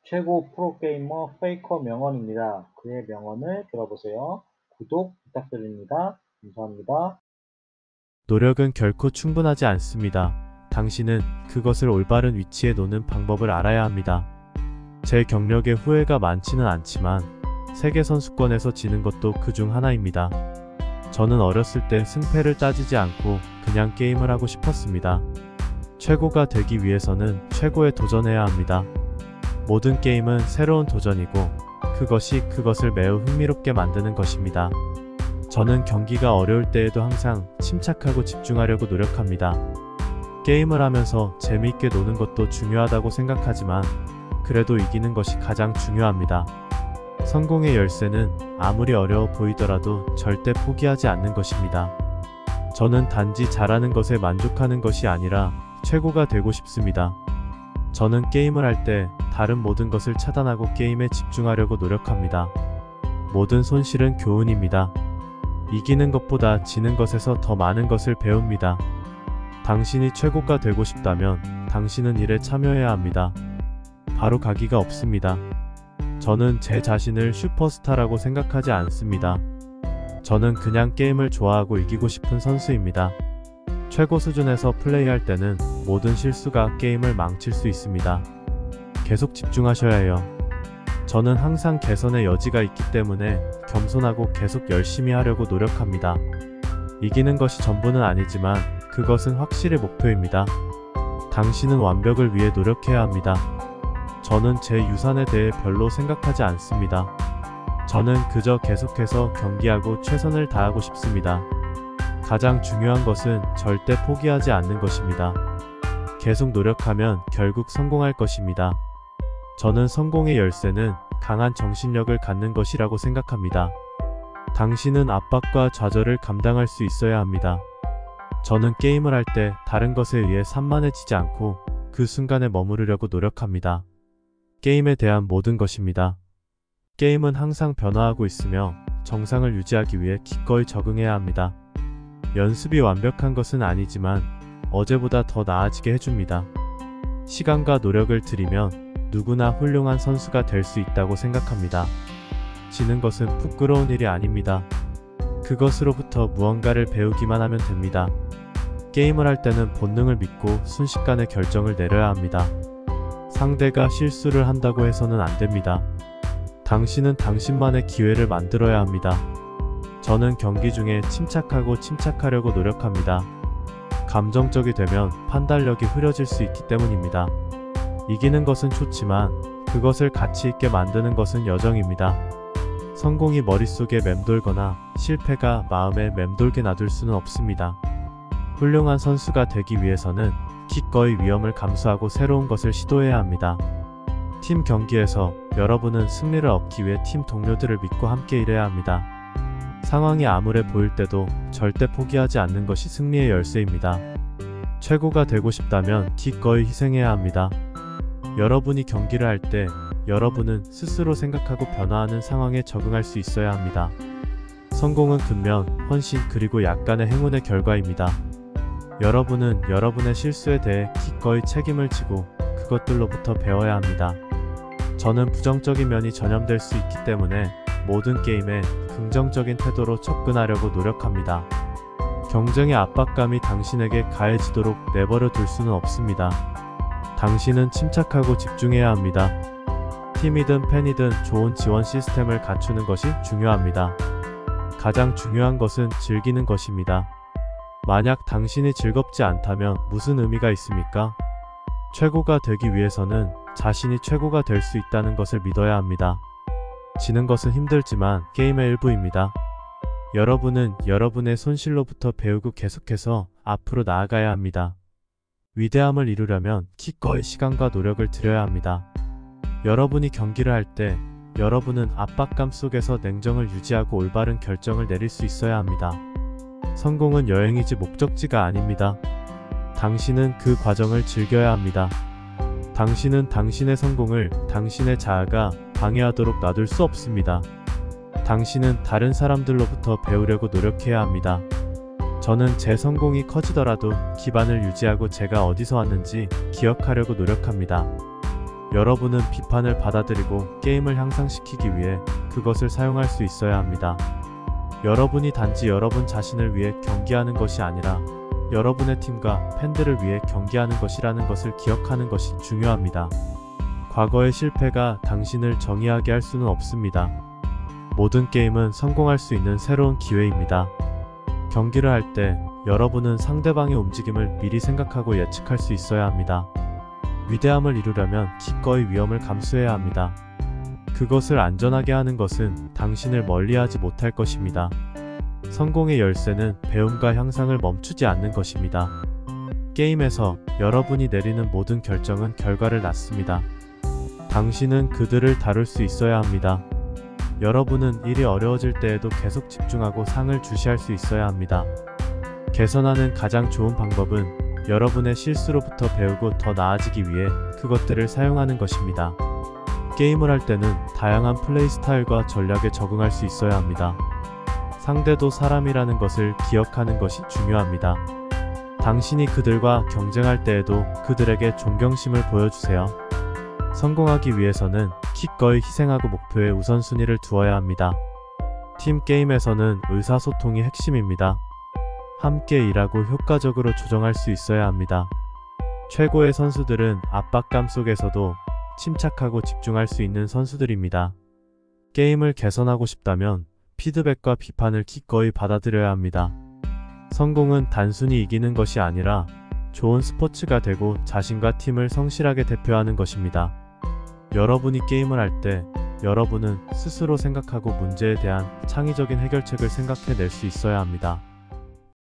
최고 프로게이머 페이커 명언입니다. 그의 명언을 들어보세요. 구독 부탁드립니다. 감사합니다. 노력은 결코 충분하지 않습니다. 당신은 그것을 올바른 위치에 놓는 방법을 알아야 합니다. 제 경력에 후회가 많지는 않지만 세계선수권에서 지는 것도 그중 하나입니다. 저는 어렸을 때 승패를 따지지 않고 그냥 게임을 하고 싶었습니다. 최고가 되기 위해서는 최고에 도전해야 합니다. 모든 게임은 새로운 도전이고 그것이 그것을 매우 흥미롭게 만드는 것입니다. 저는 경기가 어려울 때에도 항상 침착하고 집중하려고 노력합니다. 게임을 하면서 재미있게 노는 것도 중요하다고 생각하지만 그래도 이기는 것이 가장 중요합니다. 성공의 열쇠는 아무리 어려워 보이더라도 절대 포기하지 않는 것입니다. 저는 단지 잘하는 것에 만족하는 것이 아니라 최고가 되고 싶습니다. 저는 게임을 할 때 다른 모든 것을 차단하고 게임에 집중하려고 노력합니다. 모든 손실은 교훈입니다. 이기는 것보다 지는 것에서 더 많은 것을 배웁니다. 당신이 최고가 되고 싶다면 당신은 일에 참여해야 합니다. 바로 가기가 없습니다. 저는 제 자신을 슈퍼스타라고 생각하지 않습니다. 저는 그냥 게임을 좋아하고 이기고 싶은 선수입니다. 최고 수준에서 플레이할 때는 모든 실수가 게임을 망칠 수 있습니다. 계속 집중하셔야 해요. 저는 항상 개선의 여지가 있기 때문에 겸손하고 계속 열심히 하려고 노력합니다. 이기는 것이 전부는 아니지만 그것은 확실히 목표입니다. 당신은 완벽을 위해 노력해야 합니다. 저는 제 유산에 대해 별로 생각하지 않습니다. 저는 그저 계속해서 경기하고 최선을 다하고 싶습니다. 가장 중요한 것은 절대 포기하지 않는 것입니다. 계속 노력하면 결국 성공할 것입니다. 저는 성공의 열쇠는 강한 정신력을 갖는 것이라고 생각합니다. 당신은 압박과 좌절을 감당할 수 있어야 합니다. 저는 게임을 할 때 다른 것에 의해 산만해지지 않고 그 순간에 머무르려고 노력합니다. 게임에 대한 모든 것입니다. 게임은 항상 변화하고 있으며 정상을 유지하기 위해 기꺼이 적응해야 합니다. 연습이 완벽한 것은 아니지만 어제보다 더 나아지게 해줍니다. 시간과 노력을 들이면 누구나 훌륭한 선수가 될 수 있다고 생각합니다. 지는 것은 부끄러운 일이 아닙니다. 그것으로부터 무언가를 배우기만 하면 됩니다. 게임을 할 때는 본능을 믿고 순식간에 결정을 내려야 합니다. 상대가 실수를 한다고 해서는 안 됩니다. 당신은 당신만의 기회를 만들어야 합니다. 저는 경기 중에 침착하려고 노력합니다. 감정적이 되면 판단력이 흐려질 수 있기 때문입니다. 이기는 것은 좋지만 그것을 가치 있게 만드는 것은 여정입니다. 성공이 머릿속에 맴돌거나 실패가 마음에 맴돌게 놔둘 수는 없습니다. 훌륭한 선수가 되기 위해서는 기꺼이 위험을 감수하고 새로운 것을 시도해야 합니다. 팀 경기에서 여러분은 승리를 얻기 위해 팀 동료들을 믿고 함께 일해야 합니다. 상황이 암울해 보일 때도 절대 포기하지 않는 것이 승리의 열쇠입니다. 최고가 되고 싶다면 기꺼이 희생해야 합니다. 여러분이 경기를 할 때 여러분은 스스로 생각하고 변화하는 상황에 적응할 수 있어야 합니다. 성공은 근면, 헌신 그리고 약간의 행운의 결과입니다. 여러분은 여러분의 실수에 대해 기꺼이 책임을 지고 그것들로부터 배워야 합니다. 저는 부정적인 면이 전염될 수 있기 때문에 모든 게임에 긍정적인 태도로 접근하려고 노력합니다. 경쟁의 압박감이 당신에게 가해지도록 내버려 둘 수는 없습니다. 당신은 침착하고 집중해야 합니다. 팀이든 팬이든 좋은 지원 시스템을 갖추는 것이 중요합니다. 가장 중요한 것은 즐기는 것입니다. 만약 당신이 즐겁지 않다면 무슨 의미가 있습니까? 최고가 되기 위해서는 자신이 최고가 될 수 있다는 것을 믿어야 합니다. 지는 것은 힘들지만 게임의 일부입니다. 여러분은 여러분의 손실로부터 배우고 계속해서 앞으로 나아가야 합니다. 위대함을 이루려면 기꺼이 시간과 노력을 들여야 합니다. 여러분이 경기를 할 때 여러분은 압박감 속에서 냉정을 유지하고 올바른 결정을 내릴 수 있어야 합니다. 성공은 여행이지 목적지가 아닙니다. 당신은 그 과정을 즐겨야 합니다. 당신은 당신의 성공을 당신의 자아가 방해하도록 놔둘 수 없습니다. 당신은 다른 사람들로부터 배우려고 노력해야 합니다. 저는 제 성공이 커지더라도 기반을 유지하고 제가 어디서 왔는지 기억하려고 노력합니다. 여러분은 비판을 받아들이고 게임을 향상시키기 위해 그것을 사용할 수 있어야 합니다. 여러분이 단지 여러분 자신을 위해 경기하는 것이 아니라 여러분의 팀과 팬들을 위해 경기하는 것이라는 것을 기억하는 것이 중요합니다. 과거의 실패가 당신을 정의하게 할 수는 없습니다. 모든 게임은 성공할 수 있는 새로운 기회입니다. 경기를 할 때 여러분은 상대방의 움직임을 미리 생각하고 예측할 수 있어야 합니다. 위대함을 이루려면 기꺼이 위험을 감수해야 합니다. 그것을 안전하게 하는 것은 당신을 멀리하지 못할 것입니다. 성공의 열쇠는 배움과 향상을 멈추지 않는 것입니다. 게임에서 여러분이 내리는 모든 결정은 결과를 낳습니다. 당신은 그들을 다룰 수 있어야 합니다. 여러분은 일이 어려워질 때에도 계속 집중하고 상을 주시할 수 있어야 합니다. 개선하는 가장 좋은 방법은 여러분의 실수로부터 배우고 더 나아지기 위해 그것들을 사용하는 것입니다. 게임을 할 때는 다양한 플레이 스타일과 전략에 적응할 수 있어야 합니다. 상대도 사람이라는 것을 기억하는 것이 중요합니다. 당신이 그들과 경쟁할 때에도 그들에게 존경심을 보여주세요. 성공하기 위해서는 기꺼이 희생하고 목표에 우선순위를 두어야 합니다. 팀 게임에서는 의사소통이 핵심입니다. 함께 일하고 효과적으로 조정할 수 있어야 합니다. 최고의 선수들은 압박감 속에서도 침착하고 집중할 수 있는 선수들입니다. 게임을 개선하고 싶다면 피드백과 비판을 기꺼이 받아들여야 합니다. 성공은 단순히 이기는 것이 아니라 좋은 스포츠가 되고 자신과 팀을 성실하게 대표하는 것입니다. 여러분이 게임을 할 때 여러분은 스스로 생각하고 문제에 대한 창의적인 해결책을 생각해낼 수 있어야 합니다.